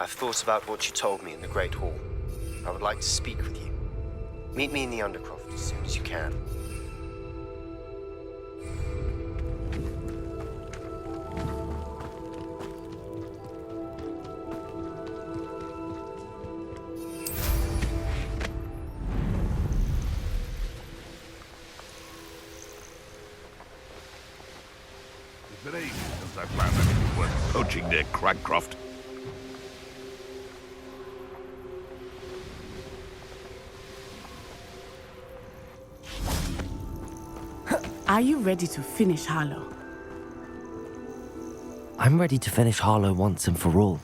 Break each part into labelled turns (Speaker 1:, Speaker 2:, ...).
Speaker 1: I've thought about what you told me in the Great Hall. I would like to speak with you. Meet me in the Undercroft as soon as you can.
Speaker 2: It's been ages since I found anything worth poaching near Cragcroft.
Speaker 3: Are you ready to finish Harlow?
Speaker 4: I'm ready to finish Harlow once and for all.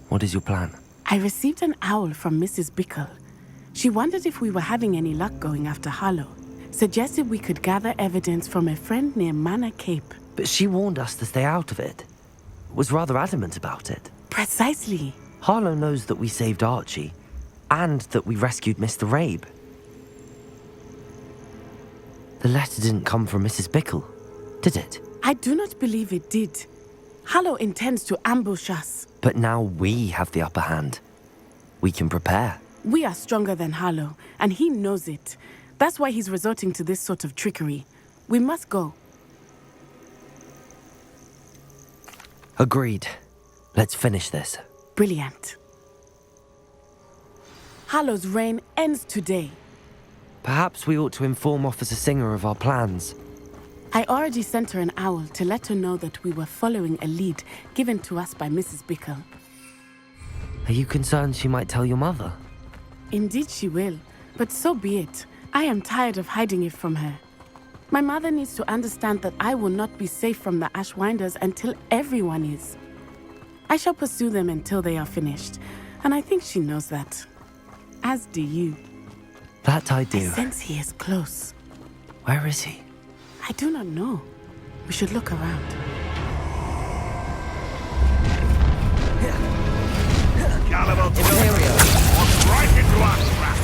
Speaker 4: What is your plan?
Speaker 3: I received an owl from Mrs. Bickle. She wondered if we were having any luck going after Harlow. Suggested we could gather evidence from a friend near Manor Cape.
Speaker 4: But she warned us to stay out of it. Was rather adamant about it.
Speaker 3: Precisely.
Speaker 4: Harlow knows that we saved Archie, and that we rescued Mr. Rabe. The letter didn't come from Mrs. Bickle, did it?
Speaker 3: I do not believe it did. Harlow intends to ambush us.
Speaker 4: But now we have the upper hand. We can prepare.
Speaker 3: We are stronger than Harlow, and he knows it. That's why he's resorting to this sort of trickery. We must go.
Speaker 4: Agreed. Let's finish this.
Speaker 3: Brilliant. Harlow's reign ends today.
Speaker 4: Perhaps we ought to inform Officer Singer of our plans.
Speaker 3: I already sent her an owl to let her know that we were following a lead given to us by Mrs. Bickle.
Speaker 4: Are you concerned she might tell your mother?
Speaker 3: Indeed she will, but so be it. I am tired of hiding it from her. My mother needs to understand that I will not be safe from the Ashwinders until everyone is. I shall pursue them until they are finished, and I think she knows that. As do you.
Speaker 4: That I do.
Speaker 3: I sense he is close.
Speaker 4: Where is he?
Speaker 3: I do not know. We should look around.
Speaker 2: Gallivant walks right into our trap.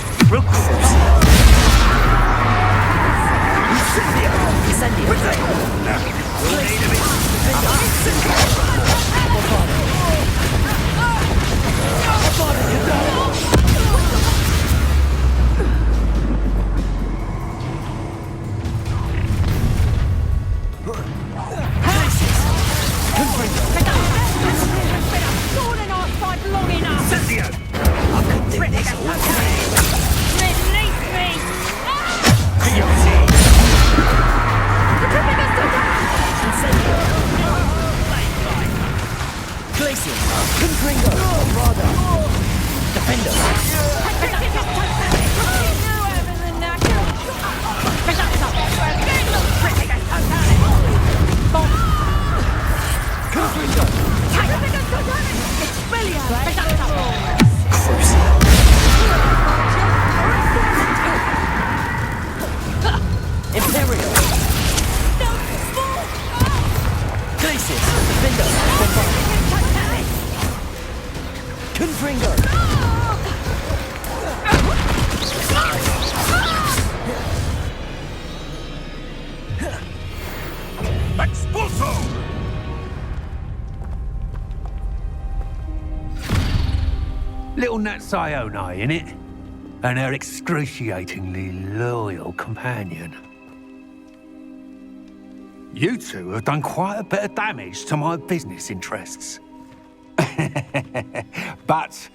Speaker 5: Little Nat Sioni, innit? And her excruciatingly loyal companion. You two have done quite a bit of damage to my business interests. But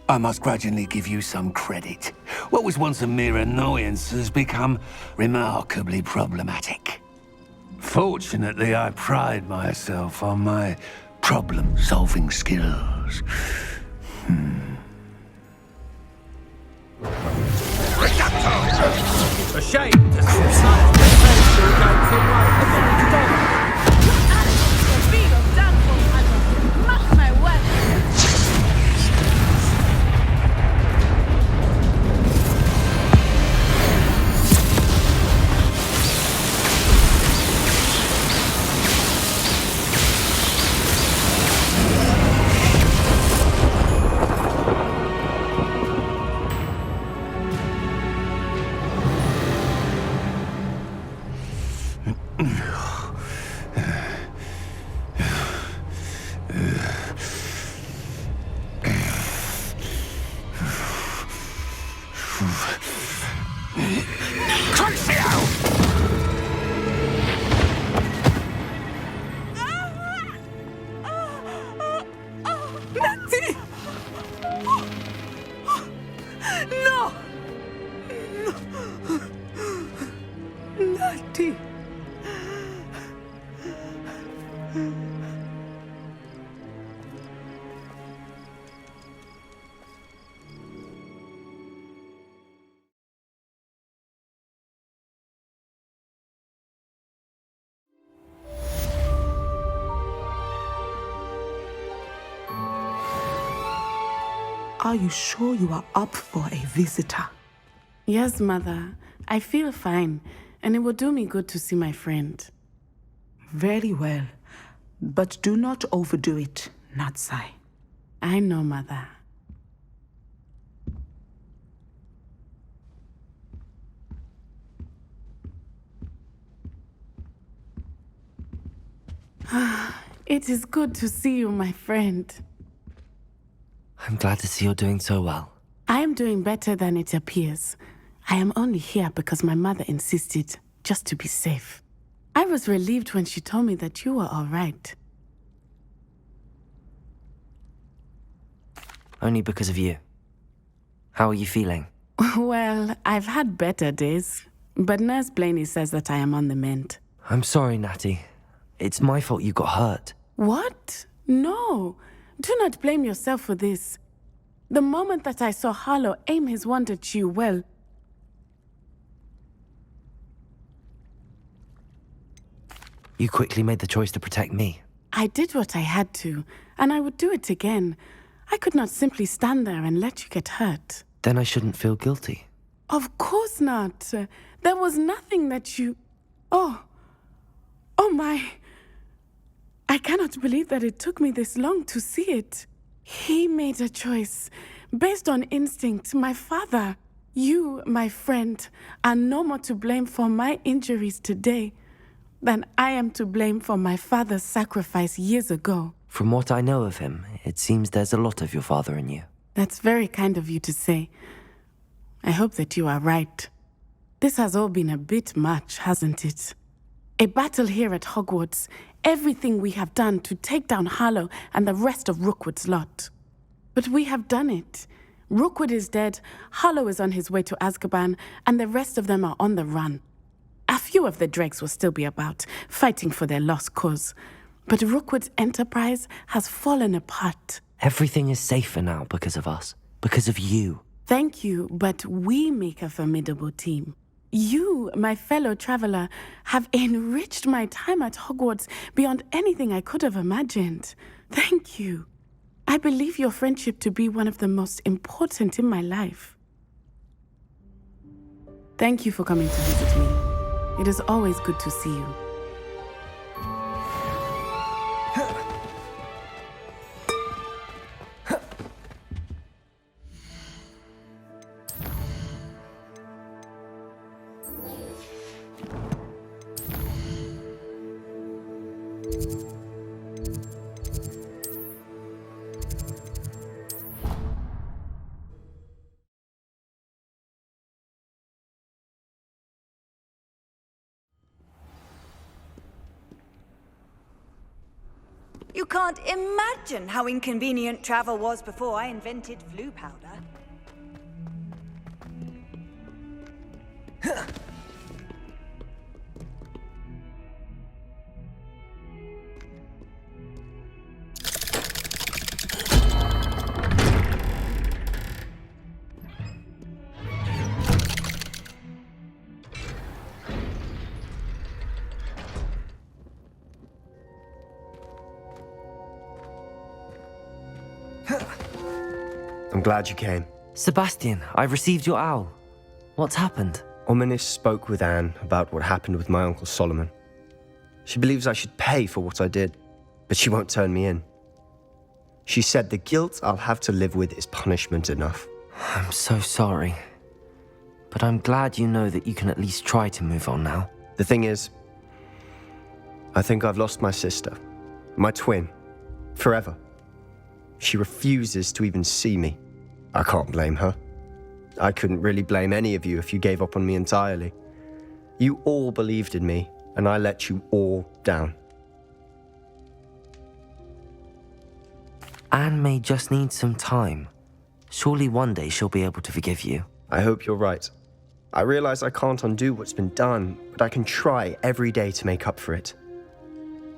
Speaker 5: I must grudgingly give you some credit. What was once a mere annoyance has become remarkably problematic. Fortunately, I pride myself on my problem-solving skills.
Speaker 6: A shame to see such potential go to waste.
Speaker 7: Are you sure you are up for a visitor?
Speaker 3: Yes, Mother. I feel fine, and it will do me good to see my friend.
Speaker 7: Very well. But do not overdo it, Natsai.
Speaker 3: I know, Mother. It is good to see you, my friend.
Speaker 4: I'm glad to see you're doing so well.
Speaker 3: I am doing better than it appears. I am only here because my mother insisted, just to be safe. I was relieved when she told me that you were all right.
Speaker 4: Only because of you. How are you feeling?
Speaker 3: Well, I've had better days, but Nurse Blaney says that I am on the mend.
Speaker 4: I'm sorry, Natty. It's my fault you got hurt.
Speaker 3: What? No. Do not blame yourself for this. The moment that I saw Harlow aim his wand at you, well...
Speaker 4: You quickly made the choice to protect me.
Speaker 3: I did what I had to, and I would do it again. I could not simply stand there and let you get hurt.
Speaker 4: Then I shouldn't feel guilty.
Speaker 3: Of course not. There was nothing that you... Oh my... I cannot believe that it took me this long to see it. He made a choice based on instinct. My father, you, my friend, are no more to blame for my injuries today than I am to blame for my father's sacrifice years ago.
Speaker 4: From what I know of him, it seems there's a lot of your father in you.
Speaker 3: That's very kind of you to say. I hope that you are right. This has all been a bit much, hasn't it? A battle here at Hogwarts, everything we have done to take down Harlow and the rest of Rookwood's lot. But we have done it. Rookwood is dead, Harlow is on his way to Azkaban, and the rest of them are on the run. A few of the dregs will still be about, fighting for their lost cause. But Rookwood's enterprise has fallen apart.
Speaker 4: Everything is safer now because of us. Because of you.
Speaker 3: Thank you, but we make a formidable team. You, my fellow traveler, have enriched my time at Hogwarts beyond anything I could have imagined. Thank you. I believe your friendship to be one of the most important in my life. Thank you for coming to visit me. It is always good to see you.
Speaker 8: You can't imagine how inconvenient travel was before I invented flu powder.
Speaker 1: I'm glad you came.
Speaker 4: Sebastian, I received your owl. What's happened?
Speaker 1: Ominis spoke with Anne about what happened with my Uncle Solomon. She believes I should pay for what I did, but she won't turn me in. She said the guilt I'll have to live with is punishment enough.
Speaker 4: I'm so sorry. But I'm glad you know that you can at least try to move on now.
Speaker 1: The thing is, I think I've lost my sister, my twin, forever. She refuses to even see me. I can't blame her. I couldn't really blame any of you if you gave up on me entirely. You all believed in me, and I let you all down.
Speaker 4: Anne may just need some time. Surely one day she'll be able to forgive you.
Speaker 1: I hope you're right. I realize I can't undo what's been done, but I can try every day to make up for it.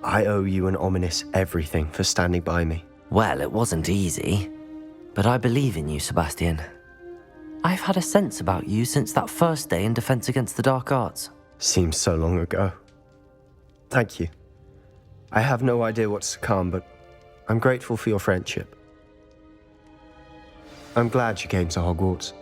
Speaker 1: I owe you and Ominis everything for standing by me.
Speaker 4: Well, it wasn't easy. But I believe in you, Sebastian. I've had a sense about you since that first day in Defense Against the Dark Arts.
Speaker 1: Seems so long ago. Thank you. I have no idea what's to come, but I'm grateful for your friendship. I'm glad you came to Hogwarts.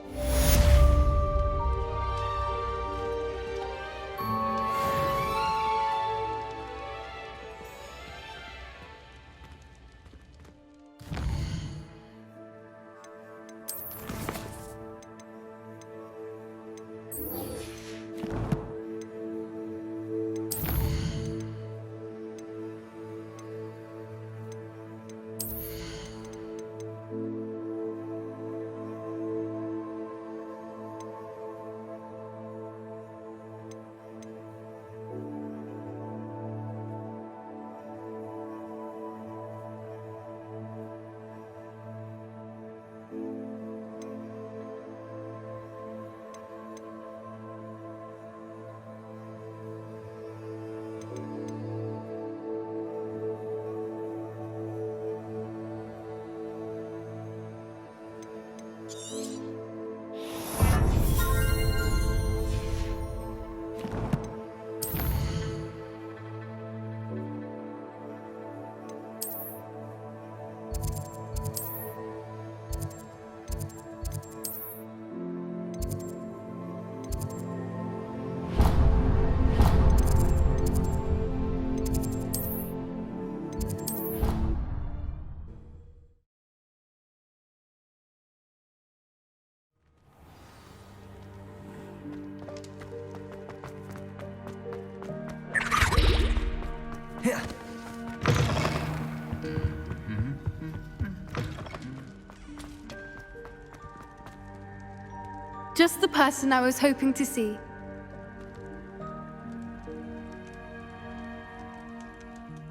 Speaker 9: Just the person I was hoping to see.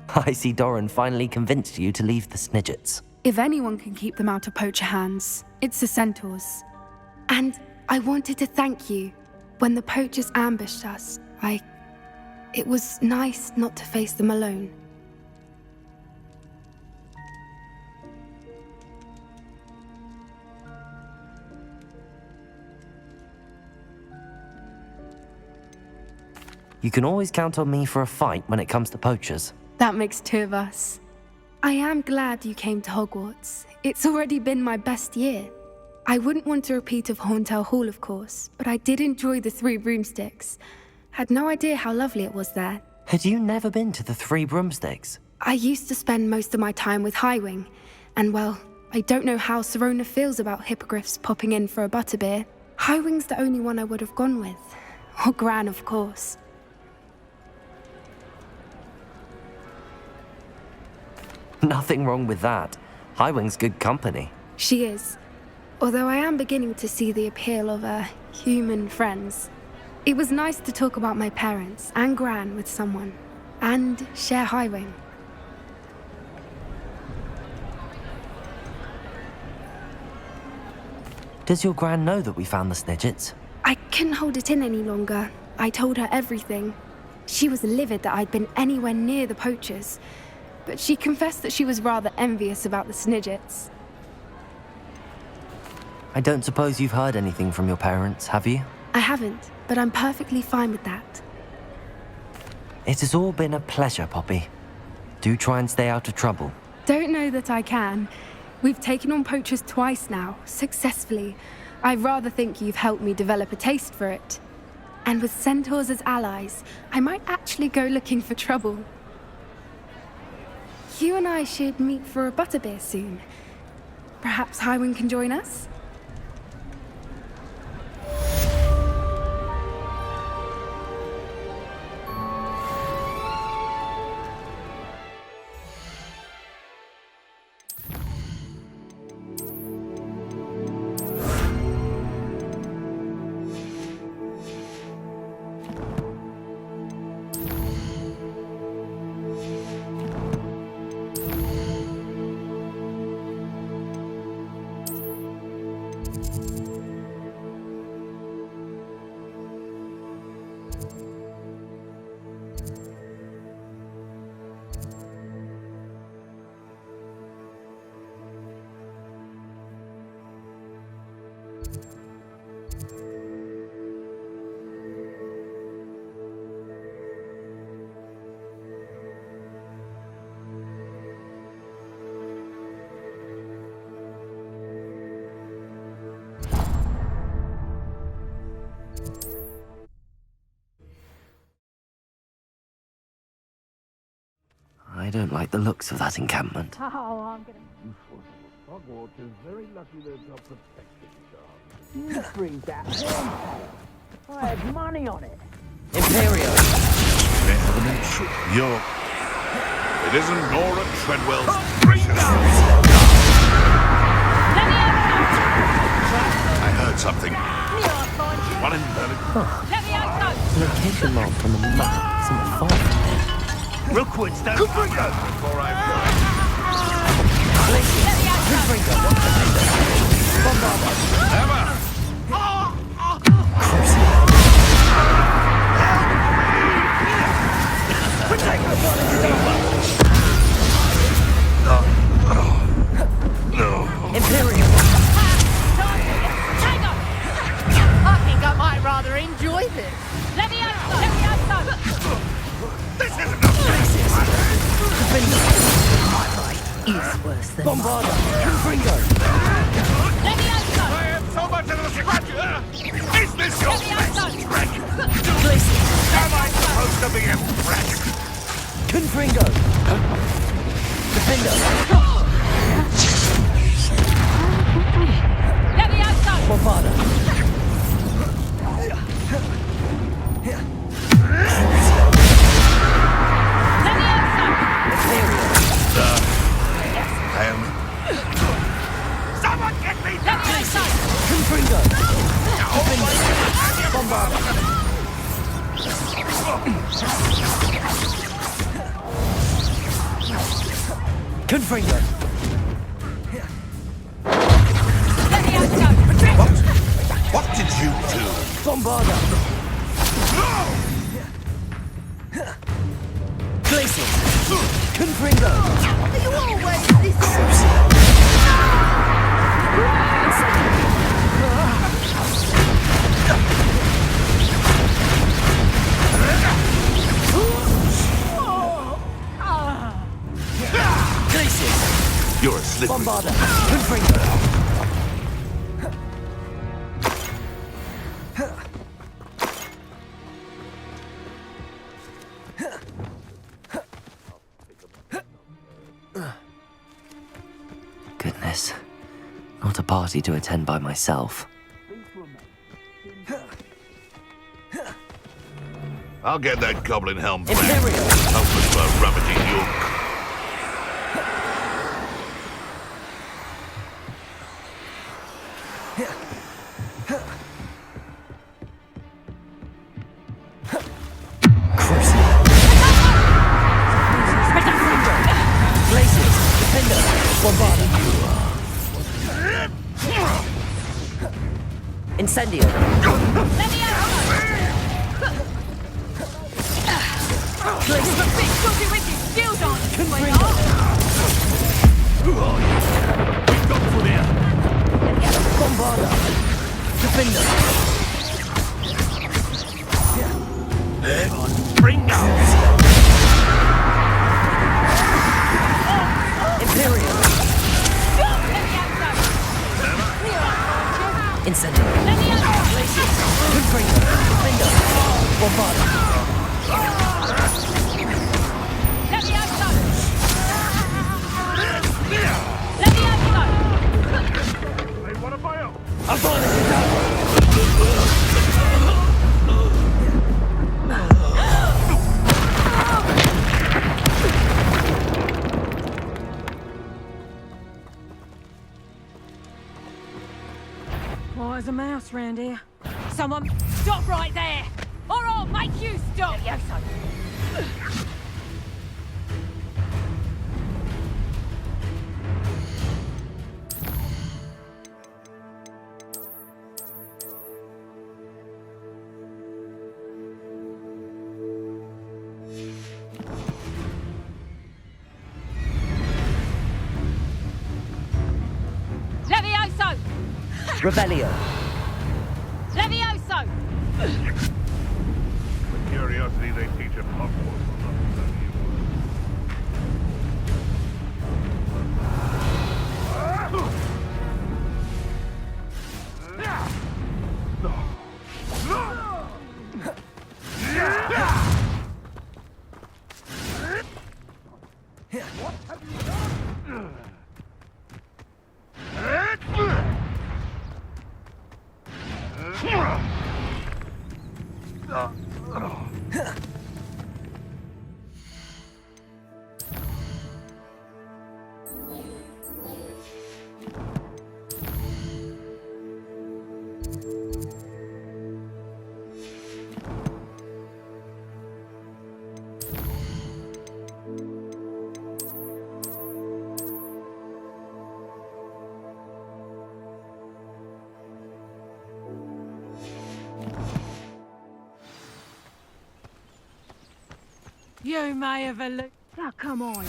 Speaker 4: I see Doran finally convinced you to leave the Snidgets.
Speaker 9: If anyone can keep them out of poacher hands, it's the centaurs. And I wanted to thank you. When the poachers ambushed us, it was nice not to face them alone.
Speaker 4: You can always count on me for a fight when it comes to poachers.
Speaker 9: That makes two of us. I am glad you came to Hogwarts. It's already been my best year. I wouldn't want a repeat of Horntail Hall, of course, but I did enjoy the Three Broomsticks. Had no idea how lovely it was there.
Speaker 4: Had you never been to the Three Broomsticks?
Speaker 9: I used to spend most of my time with Highwing, and well, I don't know how Serona feels about hippogriffs popping in for a butterbeer. Highwing's the only one I would have gone with. Or Gran, of course.
Speaker 4: Nothing wrong with that. Highwing's good company.
Speaker 9: She is. Although I am beginning to see the appeal of human friends. It was nice to talk about my parents and Gran with someone. And share Highwing.
Speaker 4: Does your Gran know that we found the Snidgets?
Speaker 9: I couldn't hold it in any longer. I told her everything. She was livid that I'd been anywhere near the poachers. But she confessed that she was rather envious about the Snidgets.
Speaker 4: I don't suppose you've heard anything from your parents, have you?
Speaker 9: I haven't, but I'm perfectly fine with that.
Speaker 4: It has all been a pleasure, Poppy. Do try and stay out of trouble.
Speaker 9: Don't know that I can. We've taken on poachers twice now, successfully. I rather think you've helped me develop a taste for it. And with centaurs as allies, I might actually go looking for trouble. You and I should meet for a butterbeer soon. Perhaps Highwing can join us?
Speaker 4: I don't like the looks of that encampment.
Speaker 8: Oh, I'm gonna...
Speaker 2: Hogwarts is very lucky they've got protection charms.
Speaker 6: You bring that home. I had money on it.
Speaker 4: Imperio!
Speaker 2: They have an intruder. You're... It isn't Nora Treadwell's precious. I heard something. One in Berlin.
Speaker 4: Location marked on the map isn't far from here.
Speaker 2: Rookwood's don't bring us before I
Speaker 4: Imperial!
Speaker 6: I think I might rather enjoy this.
Speaker 2: This isn't a
Speaker 6: Is worse than
Speaker 4: Bombarda! Confringo!
Speaker 2: I am so much of a scratch. Is this your best trick? Am I supposed to be impressed?
Speaker 4: Confringo! Defender! Bombarda!
Speaker 2: Someone get me down!
Speaker 4: Confringo! Bombarda! Confringo!
Speaker 2: What did you do?
Speaker 4: Bombarda! Glacier! Confringo!
Speaker 6: Are you always this?
Speaker 4: Glacier!
Speaker 2: You're a slippery.
Speaker 4: Bombarda! Confringo! Goodness. Not a party to attend by myself.
Speaker 2: I'll get that goblin helm back.
Speaker 4: Imperial!
Speaker 2: Hopeless for rummaging York.
Speaker 4: Incendio! Bombarda! Defender!
Speaker 2: Bringo!
Speaker 4: Imperial! Incendio! Confringo! Defender! Bombarda!
Speaker 2: I'm going to get down!
Speaker 8: Oh, there's a mouse round here. Someone stop right there! Or I'll make you stop! Levioso!
Speaker 4: Rebellio!
Speaker 8: Levioso!
Speaker 2: The curiosity they teach at Hogwarts will not serve you.
Speaker 6: You may have a look. Oh, come on.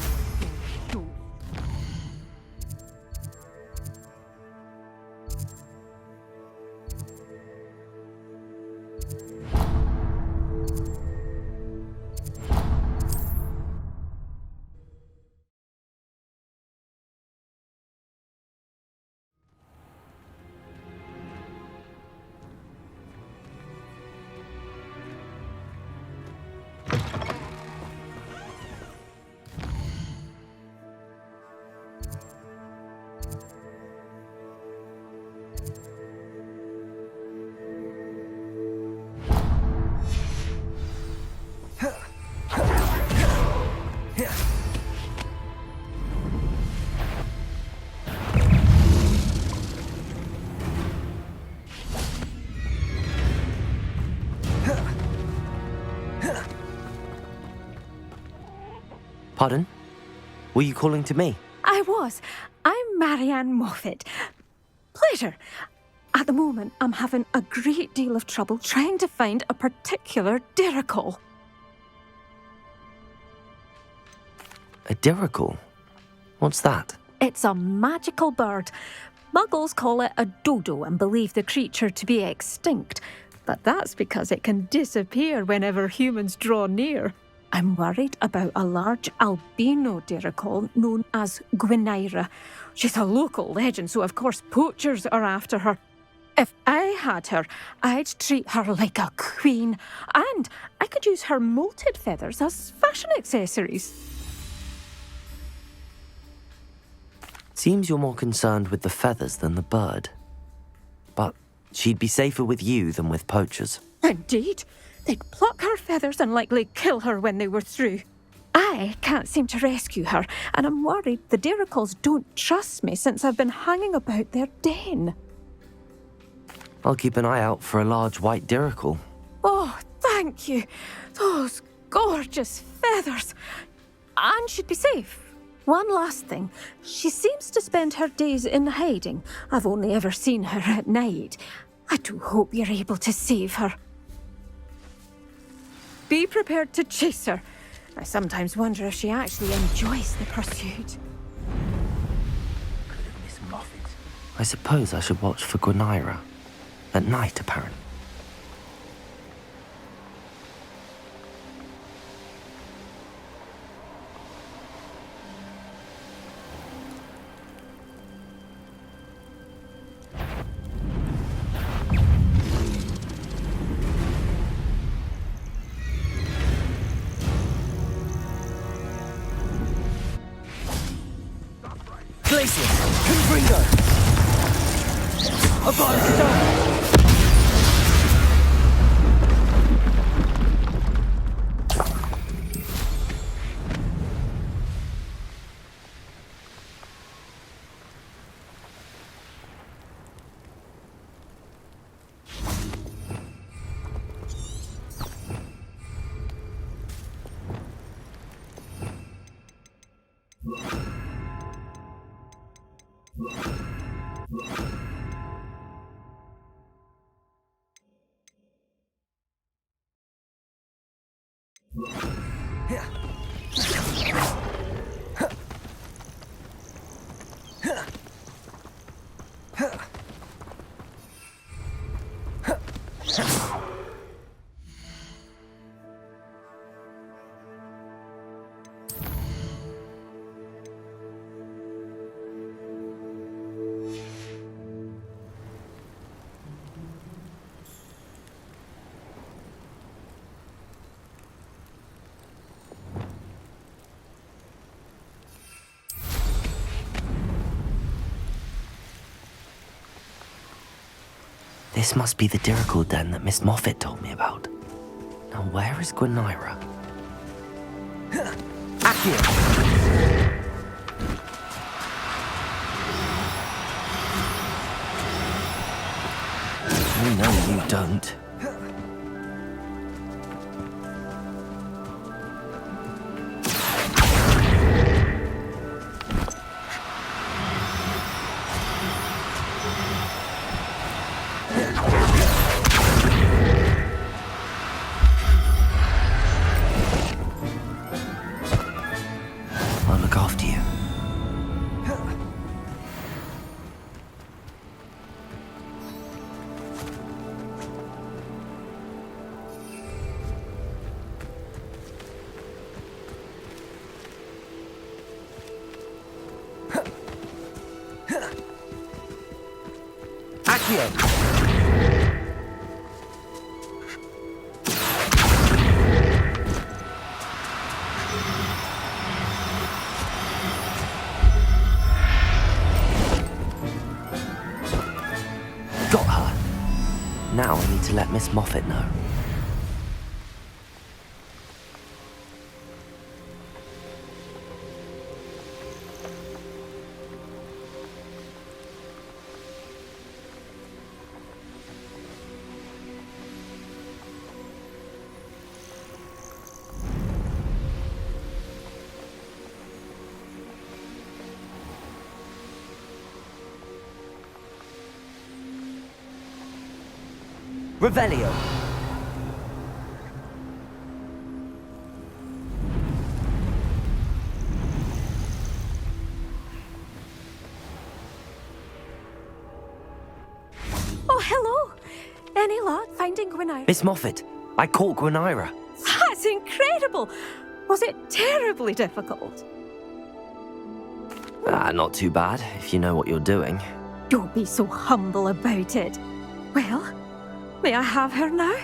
Speaker 4: Pardon? Were you calling to me?
Speaker 10: I was. I'm Marianne Moffat. Pleasure. At the moment, I'm having a great deal of trouble trying to find a particular dirical.
Speaker 4: A dirical? What's that?
Speaker 10: It's a magical bird. Muggles call it a dodo and believe the creature to be extinct. But that's because it can disappear whenever humans draw near. I'm worried about a large albino dirical known as Gwynaira. She's a local legend, so of course poachers are after her. If I had her, I'd treat her like a queen, and I could use her molted feathers as fashion accessories.
Speaker 4: Seems you're more concerned with the feathers than the bird. But she'd be safer with you than with poachers.
Speaker 10: Indeed. They'd pluck her feathers and likely kill her when they were through. I can't seem to rescue her, and I'm worried the diricals don't trust me since I've been hanging about their den.
Speaker 4: I'll keep an eye out for a large white dirical.
Speaker 10: Oh, thank you. Those gorgeous feathers. And she'd be safe. One last thing. She seems to spend her days in hiding. I've only ever seen her at night. I do hope you're able to save her. Be prepared to chase her. I sometimes wonder if she actually enjoys the pursuit.
Speaker 5: Miss Moffat.
Speaker 4: I suppose I should watch for Gwynaira. At night, apparently. This must be the Dirical den that Miss Moffat told me about. Now where is Gwenira? Accio! No, you don't. I'll look after you. Got her. Now I need to let Miss Moffat know. Revelio.
Speaker 10: Oh, hello. Any luck finding Gwenira?
Speaker 4: Miss Moffat, I caught Gwenira.
Speaker 10: That's incredible. Was it terribly difficult?
Speaker 4: Not too bad, if you know what you're doing.
Speaker 10: Don't be so humble about it. Well, may I have her now?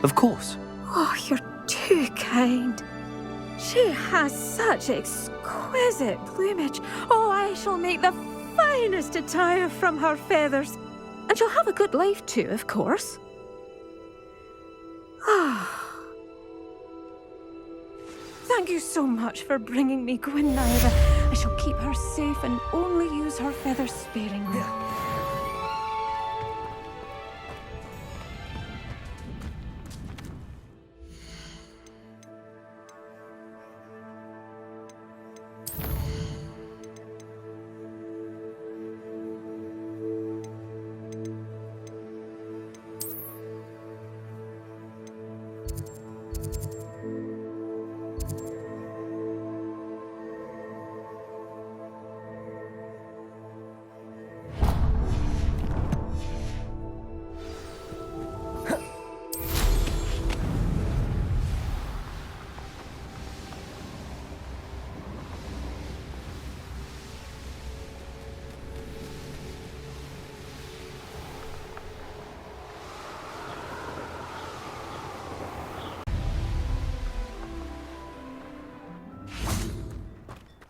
Speaker 4: Of course.
Speaker 10: Oh, you're too kind. She has such exquisite plumage. Oh, I shall make the finest attire from her feathers. And she'll have a good life too, of course. Ah. Thank you so much for bringing me Gwenira. I shall keep her safe and only use her feathers sparingly.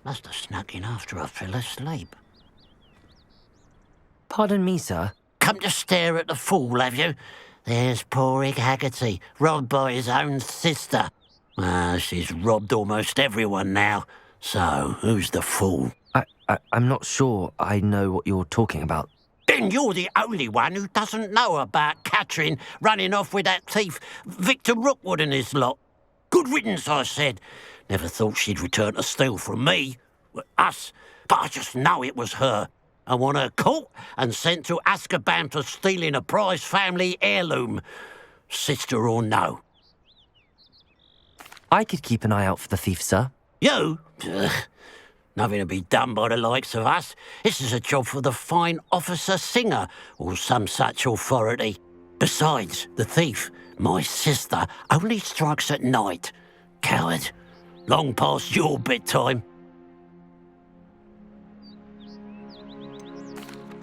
Speaker 11: Must have snuck in after I fell asleep.
Speaker 4: Pardon me, sir.
Speaker 11: Come to stare at the fool, have you? There's poor Ig Haggerty, robbed by his own sister. She's robbed almost everyone now. So, who's the fool?
Speaker 4: I'm not sure I know what you're talking about.
Speaker 11: Then you're the only one who doesn't know about Catherine running off with that thief, Victor Rookwood and his lot. Good riddance, I said. Never thought she'd return to steal from me, us, but I just know it was her. I want her caught and sent to Azkaban for stealing a prize family heirloom, sister or no.
Speaker 4: I could keep an eye out for the thief, sir.
Speaker 11: You? Ugh. Nothing to be done by the likes of us. This is a job for the fine officer Singer or some such authority. Besides, the thief, my sister, only strikes at night. Coward. Long past your bedtime.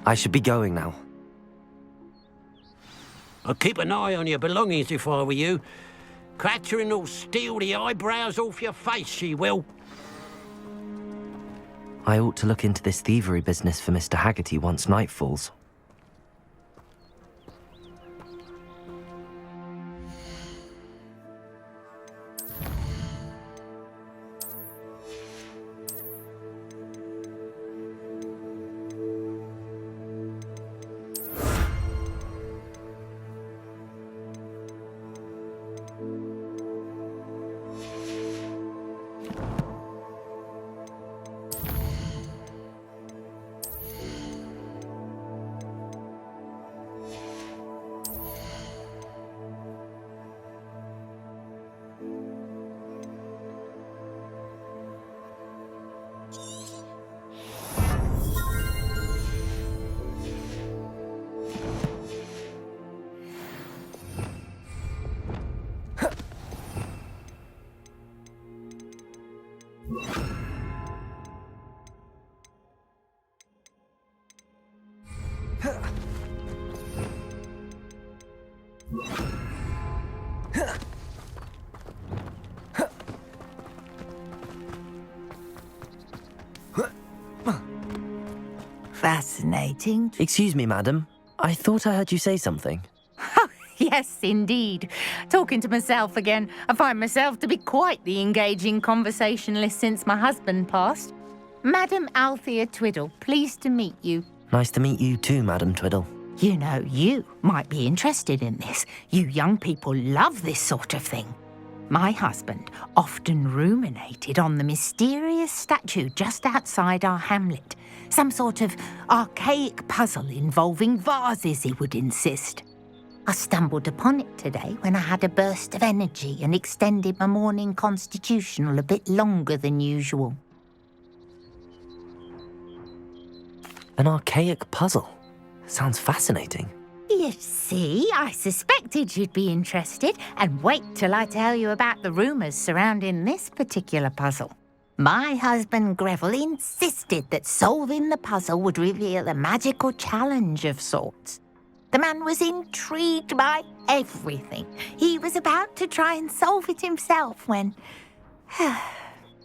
Speaker 4: I should be going now.
Speaker 11: I'd keep an eye on your belongings if I were you. Catherine will steal the eyebrows off your face, she will.
Speaker 4: I ought to look into this thievery business for Mr. Haggerty once night falls.
Speaker 12: Fascinating.
Speaker 4: Excuse me, madam. I thought I heard you say something.
Speaker 12: Yes, indeed. Talking to myself again. I find myself to be quite the engaging conversationalist since my husband passed. Madam Althea Twiddle, pleased to meet you.
Speaker 4: Nice to meet you too, Madam Twiddle.
Speaker 12: You know, you might be interested in this. You young people love this sort of thing. My husband often ruminated on the mysterious statue just outside our hamlet. Some sort of archaic puzzle involving vases, he would insist. I stumbled upon it today when I had a burst of energy and extended my morning constitutional a bit longer than usual.
Speaker 4: An archaic puzzle. Sounds fascinating.
Speaker 12: You see, I suspected you'd be interested, and wait till I tell you about the rumours surrounding this particular puzzle. My husband Greville insisted that solving the puzzle would reveal a magical challenge of sorts. The man was intrigued by everything. He was about to try and solve it himself when...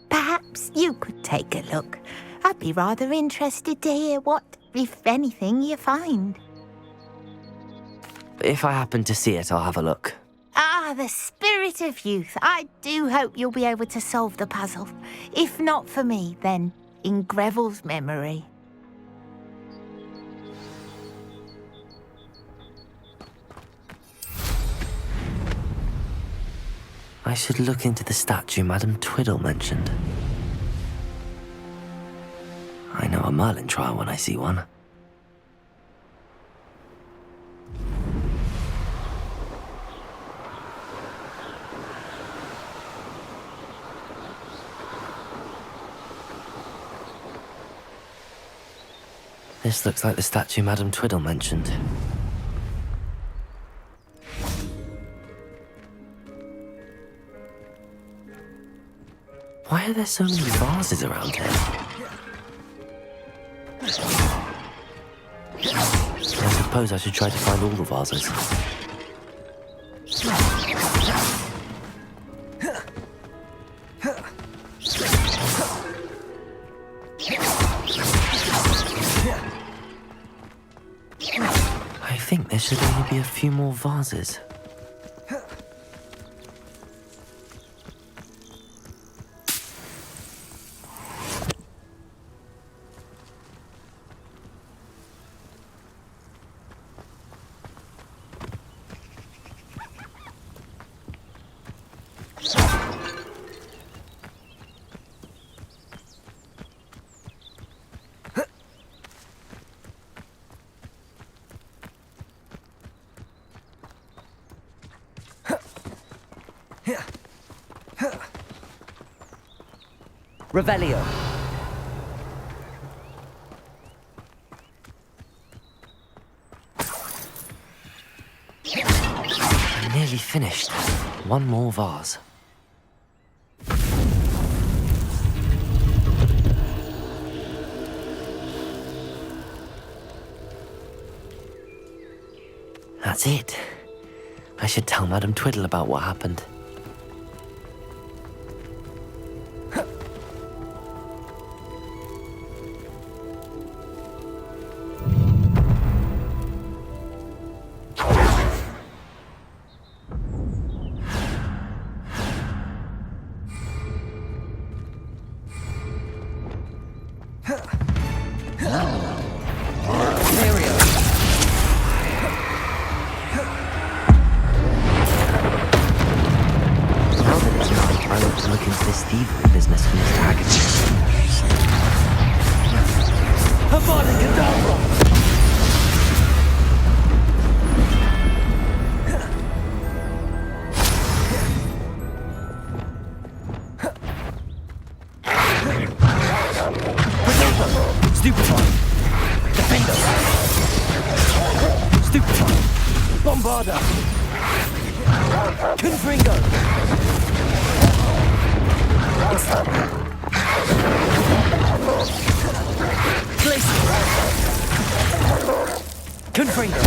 Speaker 12: Perhaps you could take a look. I'd be rather interested to hear what, if anything, you find.
Speaker 4: If I happen to see it, I'll have a look.
Speaker 12: Ah, the spirit of youth. I do hope you'll be able to solve the puzzle. If not for me, then in Greville's memory.
Speaker 4: I should look into the statue Madam Twiddle mentioned. I know a Merlin trial when I see one. This looks like the statue Madam Twiddle mentioned. Why are there so many vases around here? I suppose I should try to find all the vases. I think there should only be a few more vases.
Speaker 6: Revelio.
Speaker 4: I'm nearly finished. One more vase. That's it. I should tell Madam Twiddle about what happened. look into this thievery business for Mr. Haggerty.
Speaker 6: Havana Kedavra! Stupefy! Defender! Stupefy! Bombarder! Confringo! Glacier! Confringo!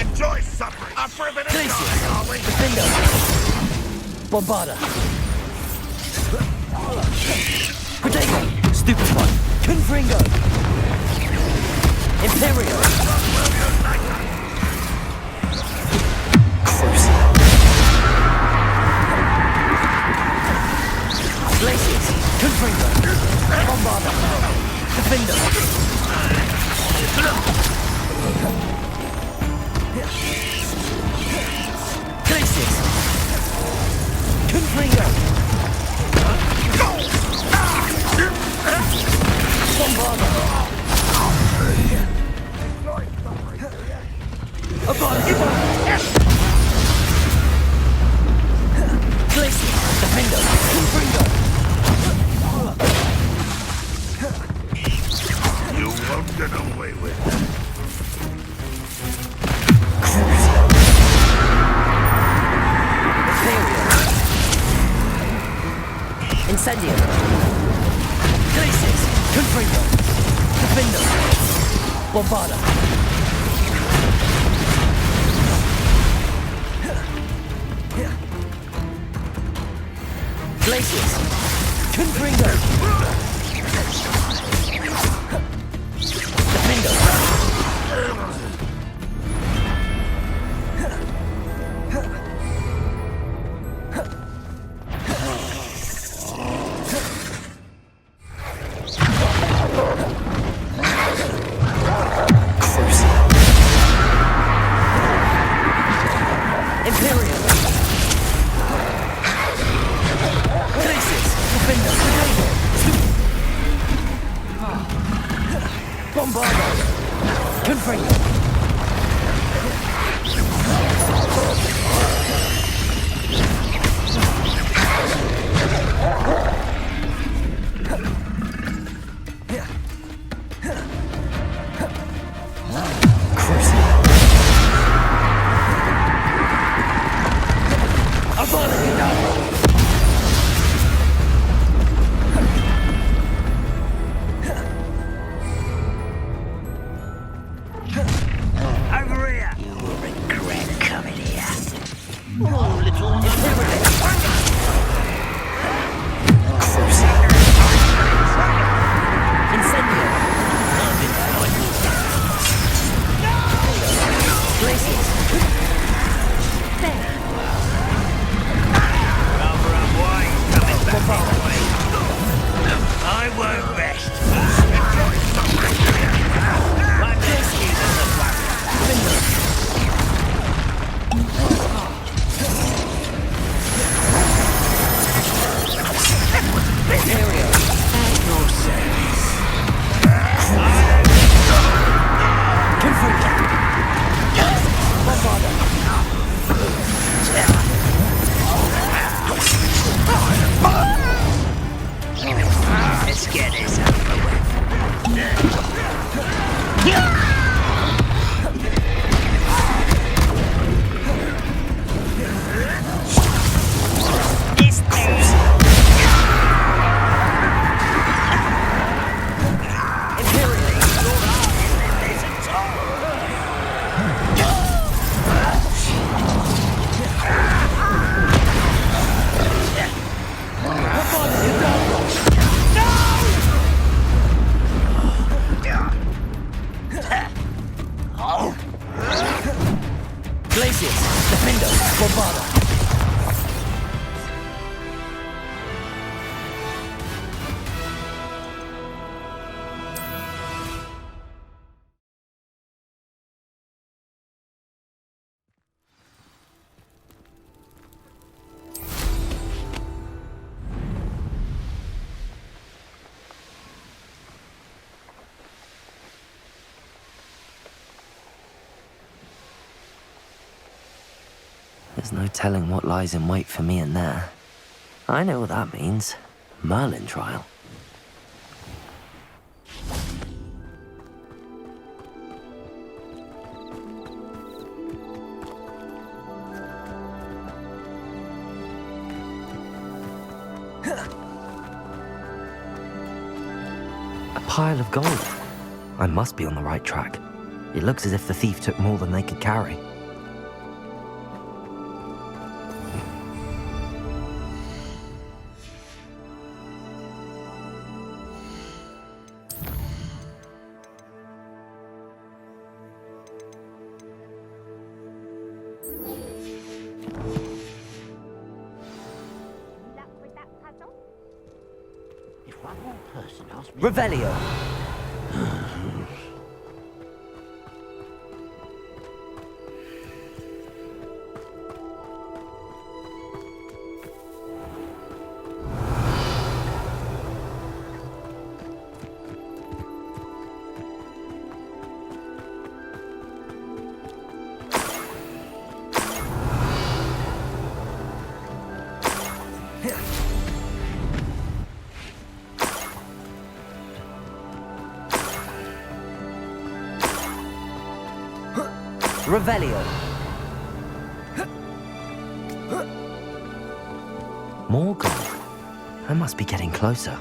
Speaker 2: Enjoy suffering. Up for a bit of joy, are we?
Speaker 6: Defender! Bombarder! Protego! Stupefy! Confringo! Imperial! Glaciers! Confringo! Bombarder! Defender! Glaciers! Confringo! Bombarder! Glaciers! Defender! Confringo!
Speaker 2: You won't get away with it.
Speaker 6: Incendio! Glaciers! Confringo! Defender! Bombarder! Glaciers! Confringo! Defender! Imperial! Glaciers! Defender! Bombarder! Confringo!
Speaker 2: Over here.
Speaker 11: You will regret coming here. Oh, little
Speaker 6: Incendio! Glaciers!
Speaker 2: Rather unwise coming back this way. I won't rest. Enjoy suffering. My rescue doesn't worry.
Speaker 4: There's no telling what lies in wait for me in there. I know what that means. Merlin trial. A pile of gold. I must be on the right track. It looks as if the thief took more than they could carry. Revelio. Revelio. More gold. I must be getting closer.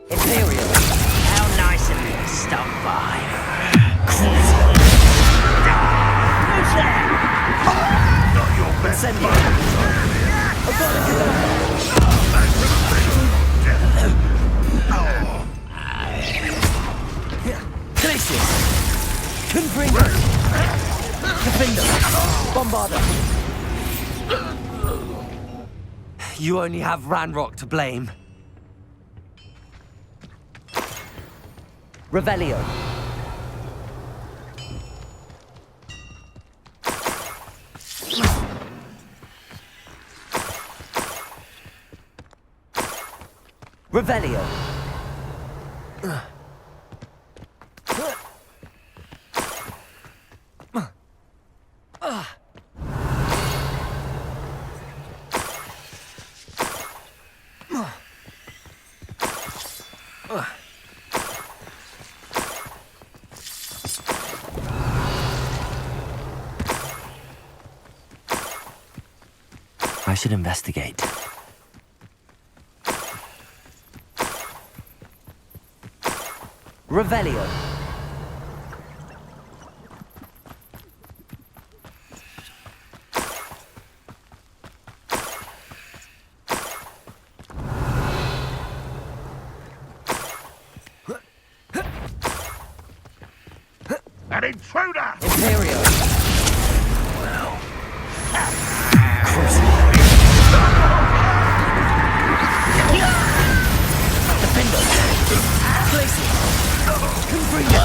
Speaker 2: Imperial. How nice of you to stop by. Who's there? Not your best friend. I've got to get up. Glacius! Confringo! Defender! Bombarder!
Speaker 4: You only have Ranrock to blame. Revelio. Revelio. I should investigate. Revelio.
Speaker 2: An intruder!
Speaker 4: Imperial.
Speaker 2: Well.
Speaker 4: Defender. Glacius. Confringo.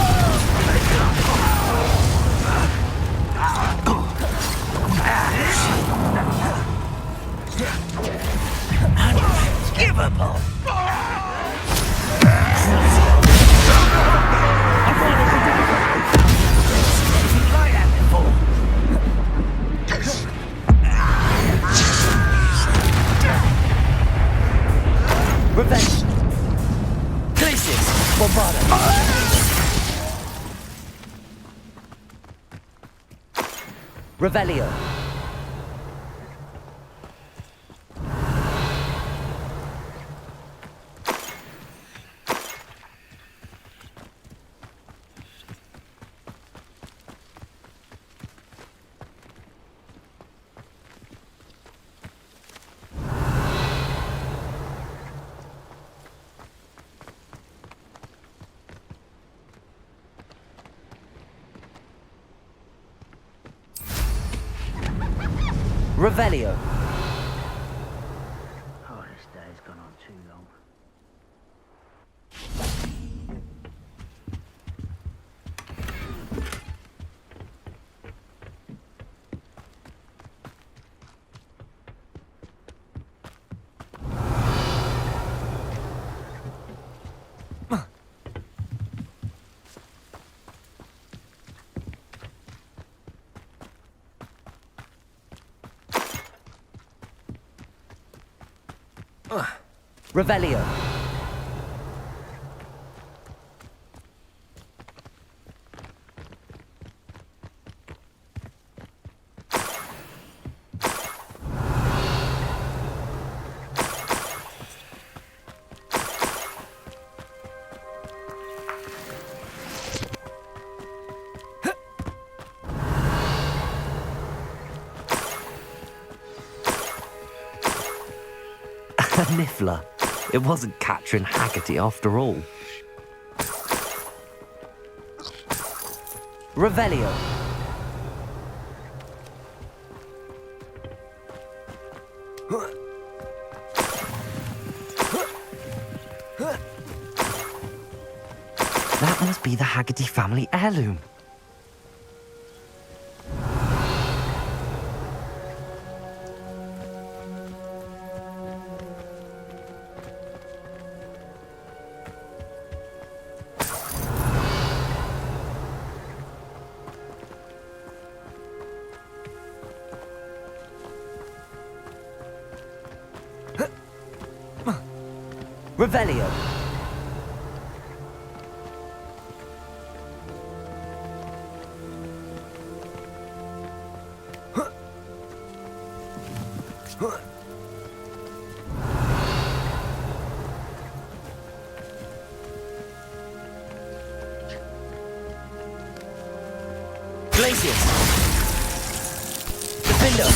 Speaker 2: Unforgivable!
Speaker 4: Revenge. Glacius. Bombarder. Revelio. Revelio.
Speaker 2: Oh, this day's gone on too long.
Speaker 4: Revelio. Niffler. It wasn't Catherine Haggerty after all. Revelio. That must be the Haggerty family heirloom. Revelio. Glacius. Defender.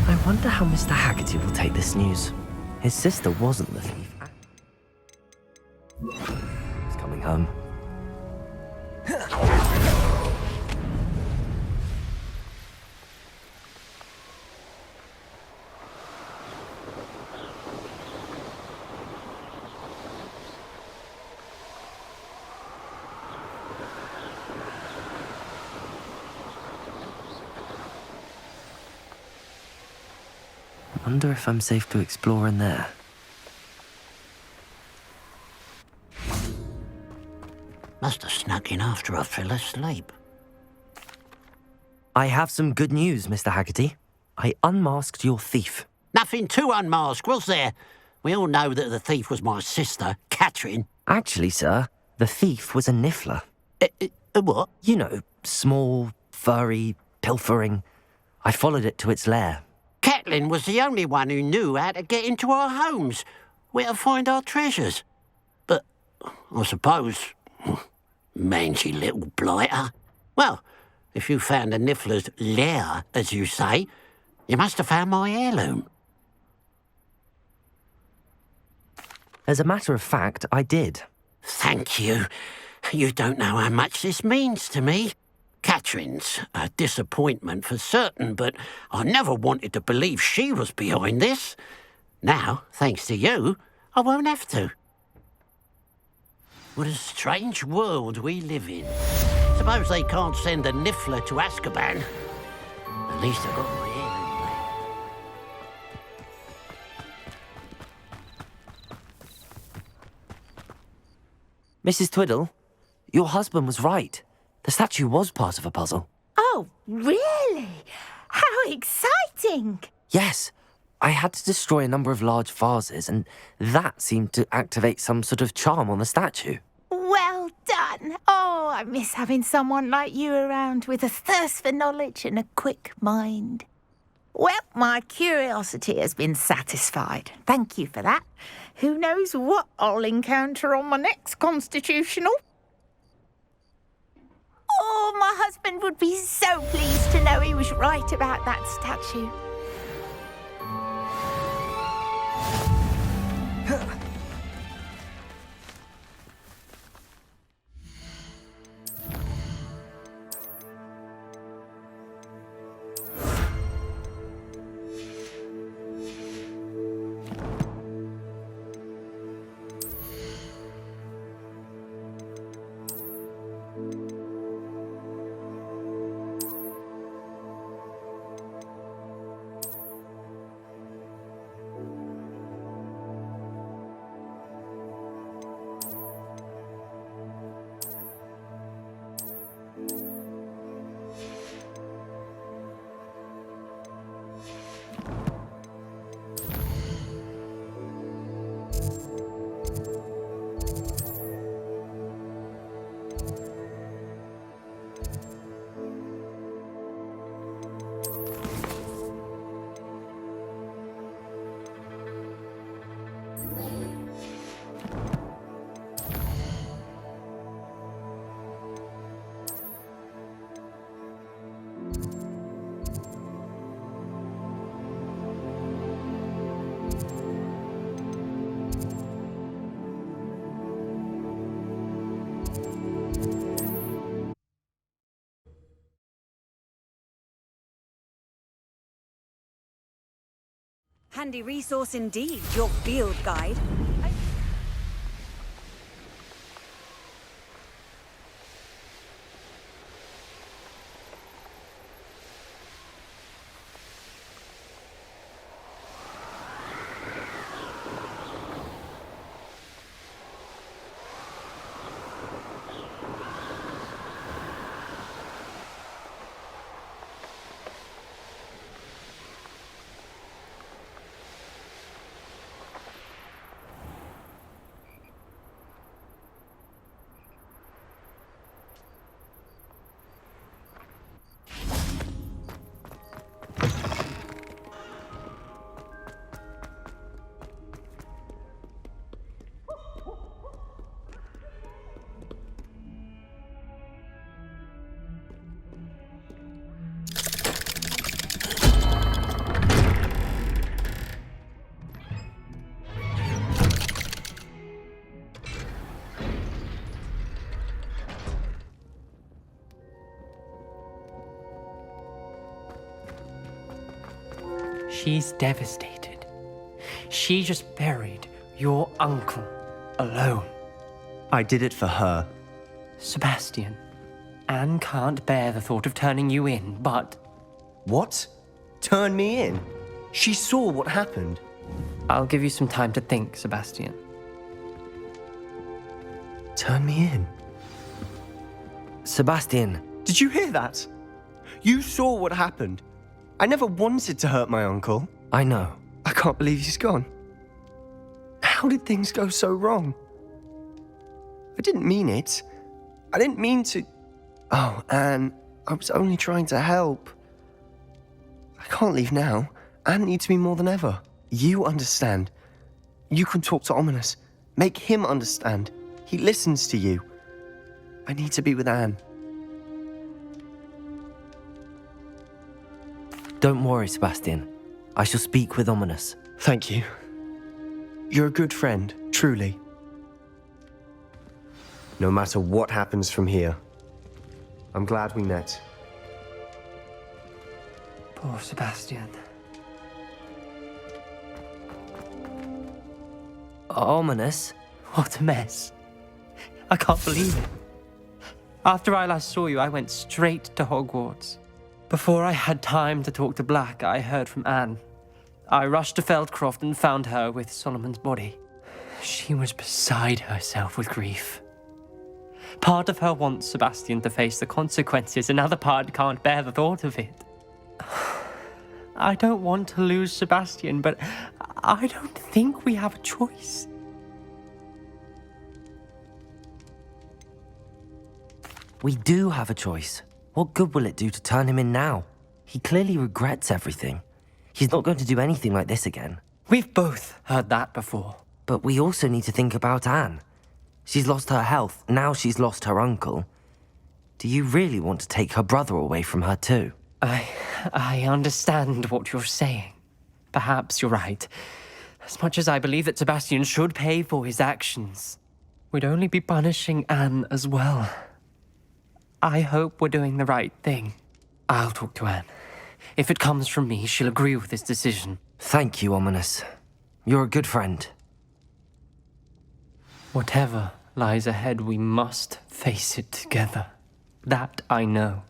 Speaker 4: I wonder how Mr. Haggerty will take this news. His sister wasn't the thief. He's coming home. I wonder if I'm safe to explore in there.
Speaker 11: Must have snuck in after I fell asleep.
Speaker 4: I have some good news, Mr. Haggerty. I unmasked your thief.
Speaker 11: Nothing to unmask, was there? We all know that the thief was my sister, Catherine.
Speaker 4: Actually, sir, the thief was a niffler.
Speaker 11: A what?
Speaker 4: You know, small, furry, pilfering. I followed it to its lair.
Speaker 11: Catelyn was the only one who knew how to get into our homes, where to find our treasures. But I suppose, mangy little blighter. Well, if you found the niffler's lair, as you say, you must have found my heirloom.
Speaker 4: As a matter of fact, I did.
Speaker 11: Thank you. You don't know how much this means to me. Catherine's a disappointment for certain, but I never wanted to believe she was behind this. Now, thanks to you, I won't have to. What a strange world we live in. Suppose they can't send a niffler to Azkaban. At least I got my heirloom back.
Speaker 4: Mrs. Twiddle, your husband was right. The statue was part of a puzzle.
Speaker 12: Oh, really? How exciting!
Speaker 4: Yes. I had to destroy a number of large vases, and that seemed to activate some sort of charm on the statue.
Speaker 12: Well done. Oh, I miss having someone like you around with a thirst for knowledge and a quick mind. Well, my curiosity has been satisfied. Thank you for that. Who knows what I'll encounter on my next constitutional? Oh, my husband would be so pleased to know he was right about that statue.
Speaker 8: Handy resource indeed, your field guide.
Speaker 6: She's devastated. She just buried your uncle alone.
Speaker 1: I did it for her.
Speaker 6: Sebastian, Anne can't bear the thought of turning you in, but...
Speaker 1: What? Turn me in? She saw what happened.
Speaker 6: I'll give you some time to think, Sebastian.
Speaker 1: Turn me in?
Speaker 4: Sebastian.
Speaker 1: Did you hear that? You saw what happened. I never wanted to hurt my uncle.
Speaker 4: I know.
Speaker 1: I can't believe he's gone. How did things go so wrong? I didn't mean it. I didn't mean to... Oh, Anne, I was only trying to help. I can't leave now. Anne needs me more than ever. You understand. You can talk to Ominous. Make him understand. He listens to you. I need to be with Anne.
Speaker 4: Don't worry, Sebastian. I shall speak with Ominous.
Speaker 1: Thank you. You're a good friend, truly. No matter what happens from here, I'm glad we met.
Speaker 6: Poor Sebastian.
Speaker 4: Ominous?
Speaker 6: What a mess. I can't believe it. After I last saw you, I went straight to Hogwarts. Before I had time to talk to Black, I heard from Anne. I rushed to Feldcroft and found her with Solomon's body. She was beside herself with grief. Part of her wants Sebastian to face the consequences, another part can't bear the thought of it. I don't want to lose Sebastian, but I don't think we have a choice.
Speaker 4: We do have a choice. What good will it do to turn him in now? He clearly regrets everything. He's not going to do anything like this again.
Speaker 6: We've both heard that before.
Speaker 4: But we also need to think about Anne. She's lost her health, now she's lost her uncle. Do you really want to take her brother away from her too?
Speaker 6: I understand what you're saying. Perhaps you're right. As much as I believe that Sebastian should pay for his actions, we'd only be punishing Anne as well. I hope we're doing the right thing. I'll talk to Anne. If it comes from me, she'll agree with this decision.
Speaker 4: Thank you, Ominous. You're a good friend.
Speaker 6: Whatever lies ahead, we must face it together. That I know.